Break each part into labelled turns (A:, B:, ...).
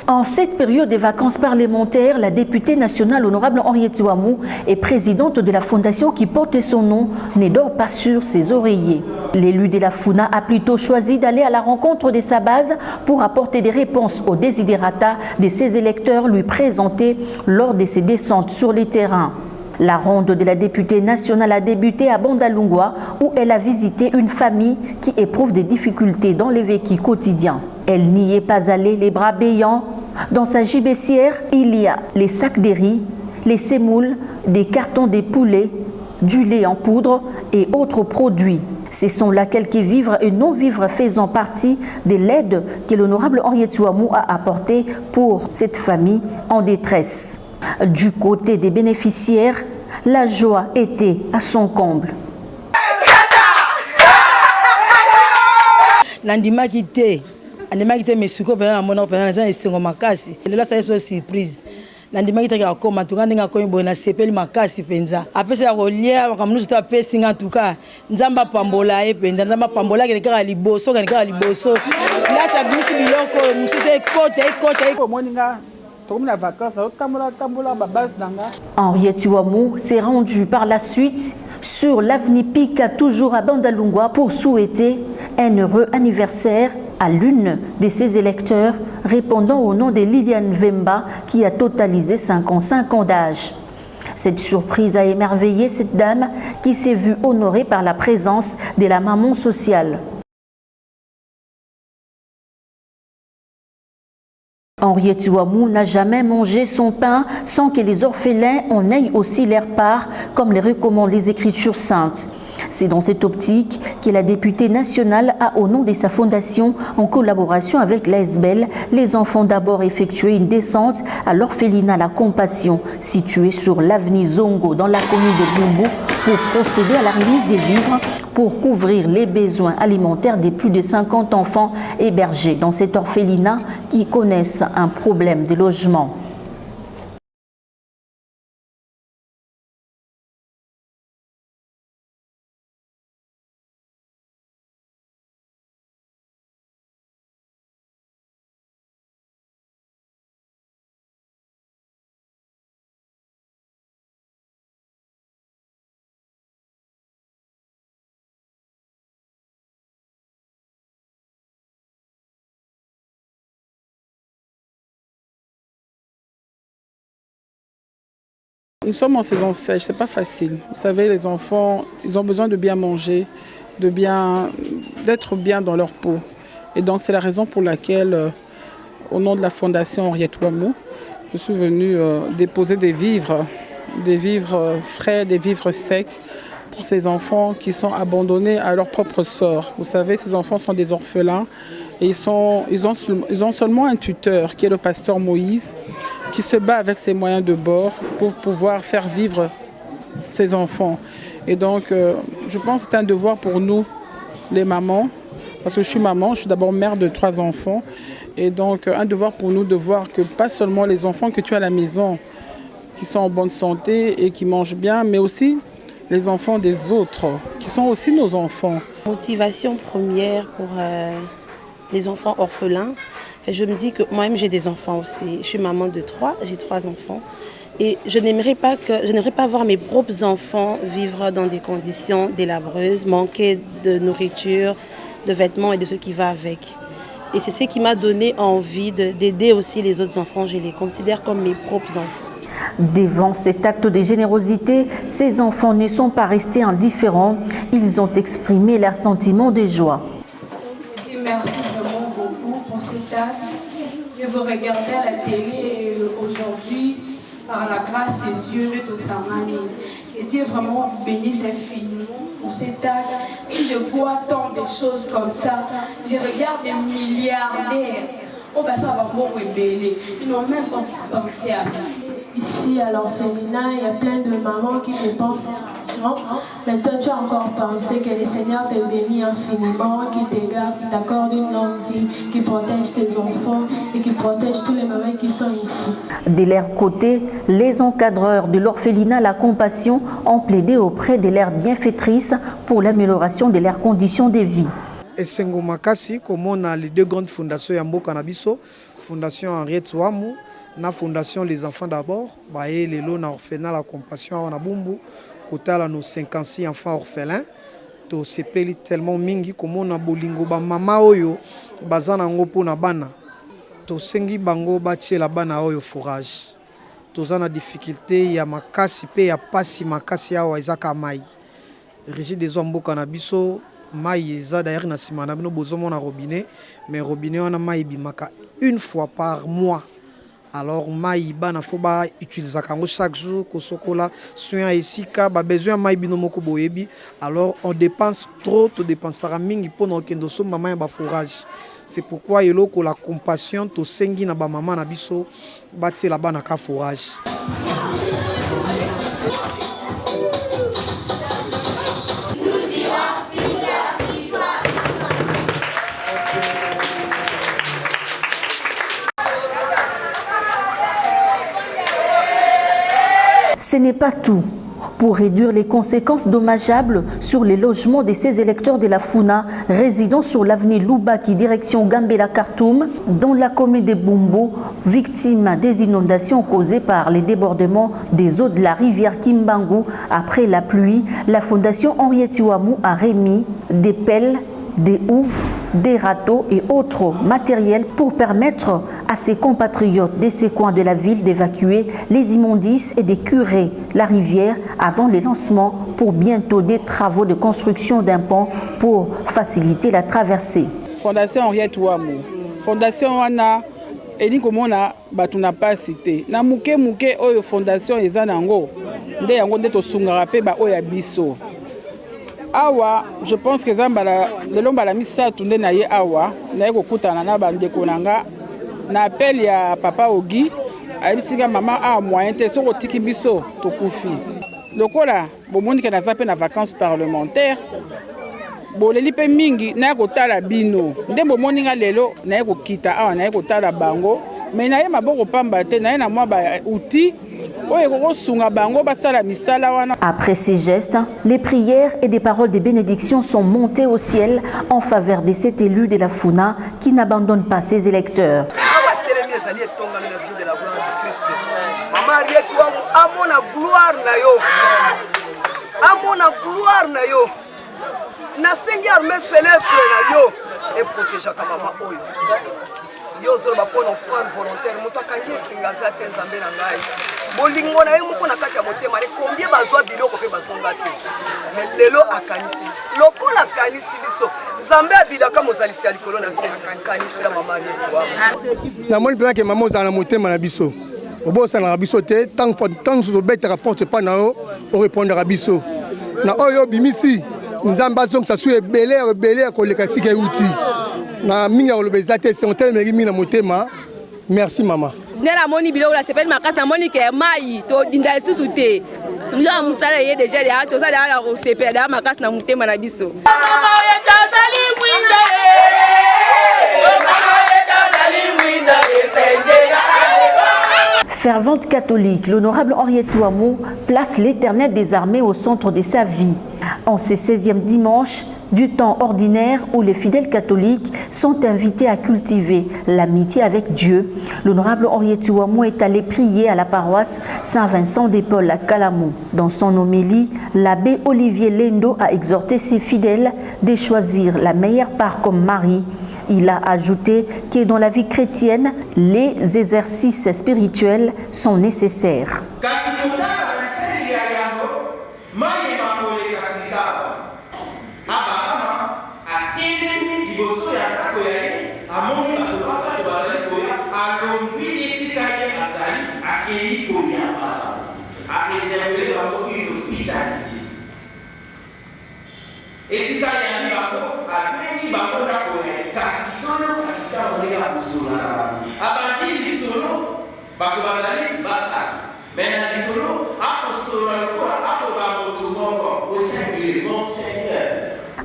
A: En cette période des vacances parlementaires, la députée nationale honorable Henriette Ouamou est présidente de la fondation qui porte son nom, ne dort pas sur ses oreillers. L'élu de la FUNA a plutôt choisi d'aller à la rencontre de sa base pour apporter des réponses aux desiderata de ses électeurs lui présentés lors de ses descentes sur les terrains. La ronde de la députée nationale a débuté à Bandalungwa où elle a visité une famille qui éprouve des difficultés dans le vécu quotidien. Elle n'y est pas allée les bras béants. Dans sa gibecière, il y a les sacs de riz, les semoules, des cartons de poulet, du lait en poudre et autres produits. Ce sont là quelques vivres et non-vivres faisant partie de l'aide que l'honorable Henriette Ouamou a apportée pour cette famille en détresse. Du côté des bénéficiaires, la joie était à son comble.
B: Surprise. Nandimaki taka koma tukandinga ko mbona sepeli makasi penza apesa kolia makamnusu ta pesinga tuka nzamba pambola e penza nzamba pambola ke kaka liboso la sabisi biloko mususe kote moninga.
A: Henriette Ouamou s'est rendue par la suite sur l'avenue Pika, toujours à Bandalungwa, pour souhaiter un heureux anniversaire à l'une de ses électeurs, répondant au nom de Liliane Vemba, qui a totalisé 55 ans d'âge. Cette surprise a émerveillé cette dame qui s'est vue honorée par la présence de la maman sociale. Henriette Ouamou n'a jamais mangé son pain sans que les orphelins en aient aussi leur part, comme les recommandent les Écritures saintes. C'est dans cette optique que la députée nationale a, au nom de sa fondation, en collaboration avec l'ASBEL, les enfants d'abord effectué une descente à l'orphelinat La Compassion, situé sur l'avenue Zongo, dans la commune de Bumbu, pour procéder à la remise des vivres pour couvrir les besoins alimentaires des plus de 50 enfants hébergés dans cet orphelinat qui connaissent un problème de logement.
C: Nous sommes en saison sèche, c'est pas facile. Vous savez, les enfants, ils ont besoin de bien manger, d'être bien dans leur peau. Et donc c'est la raison pour laquelle, au nom de la fondation Henriette Ouamou, je suis venue déposer des vivres frais, des vivres secs pour ces enfants qui sont abandonnés à leur propre sort. Vous savez, ces enfants sont des orphelins et ils ont seulement un tuteur qui est le pasteur Moïse, qui se bat avec ses moyens de bord pour pouvoir faire vivre ses enfants. Et donc, je pense que c'est un devoir pour nous, les mamans, parce que je suis maman, je suis d'abord mère de 3 enfants, et donc un devoir pour nous de voir que pas seulement les enfants que tu as à la maison, qui sont en bonne santé et qui mangent bien, mais aussi les enfants des autres, qui sont aussi nos enfants.
D: Motivation première pour les enfants orphelins. Et je me dis que moi-même j'ai des enfants aussi. Je suis maman de 3, j'ai 3 enfants. Et je n'aimerais pas voir mes propres enfants vivre dans des conditions délabreuses, manquer de nourriture, de vêtements et de ce qui va avec. Et c'est ce qui m'a donné envie d'aider aussi les autres enfants. Je les considère comme mes propres enfants.
A: Devant cet acte de générosité, ces enfants ne sont pas restés indifférents. Ils ont exprimé leur sentiment de joie.
E: Merci vraiment beaucoup pour cet acte. Je vous regardais à la télé aujourd'hui, par la grâce de Dieu, de Tosamani. Et Dieu vraiment vous bénisse infiniment pour cet acte. Si je vois tant de choses comme ça, je regarde des milliardaires. On va savoir comment rebeller. Ils n'ont même pas pensé à nous.
F: Ici à l'orphelinat, il y a plein de mamans qui dépensent l'argent. Mais toi, tu as encore pensé que le Seigneur te bénit infiniment, qui te garde, qui t'accorde une longue vie, qui protège tes enfants et qui protège tous les mamans qui sont ici.
A: De leur côté, les encadreurs de l'orphelinat La Compassion ont plaidé auprès de leurs bienfaitrices pour l'amélioration de leurs conditions de vie.
G: Esengo makasi, comme on a les 2 grandes fondations Yambo Canabiso, Fondation Henriette Ouamou, na Fondation Les Enfants d'abord, baye lelo na orphelinat la compassion na Bumbu, kotala nos 56 enfants orphelins. To sepeli tellement mingi comme na bolingo ba mama oyo bazana ngopo na bana. To sengi bango batie la bana oyo fourrage. Tozana difficulté ya makasi pe ya pasi makasi awa ezaka mai. Régie des Omboka na biso mai eza d'ailleurs na sima na bino bozomo na robinet, mais robinet on a mai bimaka une fois par mois. Alors mai bana faut ba utiliser kango chaque jour ko sokola soin esika ba besoin mai bino moko boyebi. Alors on dépense trop, to dépensera mingi pour kendo so mama ba fourrage. C'est pourquoi yeloko la compassion to sengi na ba mama na biso bati la bana ka fourrage.
A: Ce n'est pas tout. Pour réduire les conséquences dommageables sur les logements de ces électeurs de la Funa résidant sur l'avenue Loubaki, direction Gambela Khartoum, dans la commune de Bumbu, victime des inondations causées par les débordements des eaux de la rivière Kimbangu après la pluie, la Fondation Henriette Ouamou a remis des pelles, des houes, des râteaux et autres matériels pour permettre à ses compatriotes de ces coins de la ville d'évacuer les immondices et de curer la rivière avant le lancement pour bientôt des travaux de construction d'un pont pour faciliter la traversée.
C: Fondation Henriette Ouamou. Fondation wana eni komona batu na pas cité. Na muke oyo fondation eza nango nde yango nde to sungara pe ba oya biso. Awa, je pense que Zambala, le long bala misa tunde na ye awa, na yeko kutana na bandeko nanga, na appel ya papa Ogi, ayebisika mama a moyen te soko tiki biso to kufi. Lokola, bomoni ke na zape na vacances parlementaires, boleli pe mingi na yeko tala bino. Nde bomoni nga lelo na yeko kita awa na yeko tala bango, mais na ye maboko pamba te na ye na mwa ba outil.
A: Après ces gestes, les prières et des paroles de bénédiction sont montées au ciel en faveur de cet élu de la Funa qui n'abandonne pas ses électeurs.
H: Yo zolo bapona offrande volontaire moto akangi esingaza te nzambe na ngai bolingo na ye moko na kati ya motema le combien bazwa biloko pe bazonga te mais lelo akanisi biso lokola akanisi biso nzambe abilaka mozalisi ya likolo na se akanisi la mama yetu
I: na moni ke mama ozala na motema na biso obosana na biso te tant tobetaka porte pa na yo orépondre biso na oyo bimisi nzambe azongisa su ebele koleka sika euti na minga olobeza te sentel merimi na motema. Merci mama.
B: Nela moni biloko la sepeli makasa na moni ke mai to dinda susu te. Lo amusala ye déjà ya to sala la sepeli da makasa na motema na biso.
A: Fervente catholique, l'honorable Henriette Ouamou place l'Éternel des armées au centre de sa vie. En ce 16e dimanche du temps ordinaire où les fidèles catholiques sont invités à cultiver l'amitié avec Dieu, l'honorable Henriette Ouamou est allé prier à la paroisse Saint-Vincent de Paul à Kalamou. Dans son homélie, l'abbé Olivier Lendo a exhorté ses fidèles de choisir la meilleure part comme Marie. Il a ajouté que dans la vie chrétienne, les exercices spirituels sont nécessaires.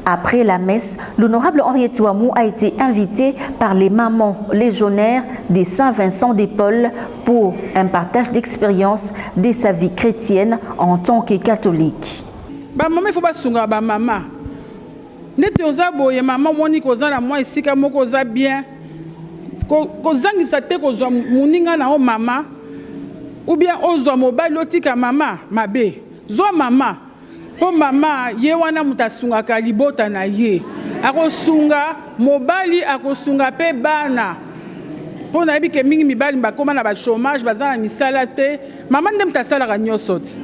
A: Après la messe, l'honorable Henriette Ouamou a été invité par les mamans légionnaires des Saint-Vincent de Paul pour un partage d'expérience de sa vie chrétienne en tant que catholique.
C: Maman, il faut pas sunga ba maman. Nete oza boye maman moni koza na moi isika moko oza bien. kozangisa te kozwa moninga na o mama ou bien ozwa mobali otika mama mabe zwa mama po mama ye wana mutu asungaka libota na ye akosunga mobali akosunga pe bana po nayebi ke mingi mibali bakoma na bachômage baza na misala te mama nde mutu asalaka nyonso ti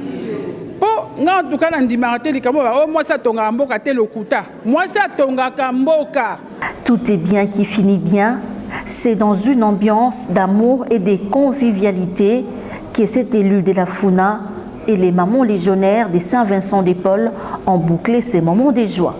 C: po nga ntuka na ndimaka te likambo ba o mwasi atongaka mboka te lokuta mwasi atongaka mboka.
A: Tout est bien qui finit bien. C'est dans une ambiance d'amour et de convivialité que cet élu de la Funa et les mamans légionnaires de Saint-Vincent-de-Paul ont bouclé ces moments de joie.